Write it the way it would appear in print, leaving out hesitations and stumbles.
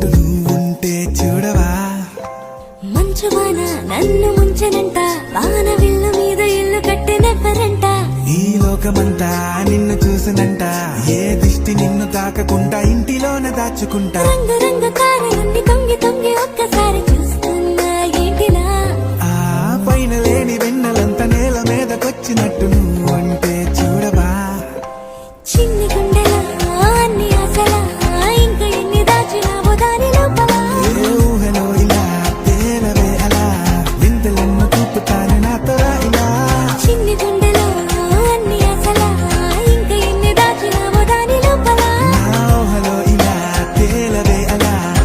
తోడు నువ్వుంటే చూడవా మంచువాన నన్ను ముంచనంట వాన విల్లు మీద ఇల్లు కట్టినెవ్వరంట ఈ లోకమంతా నిన్ను చూసినంట ఏ దిష్టి నిన్ను తాకకుండా ఇంటిలోన దాచుకుంటా రంగు రంగు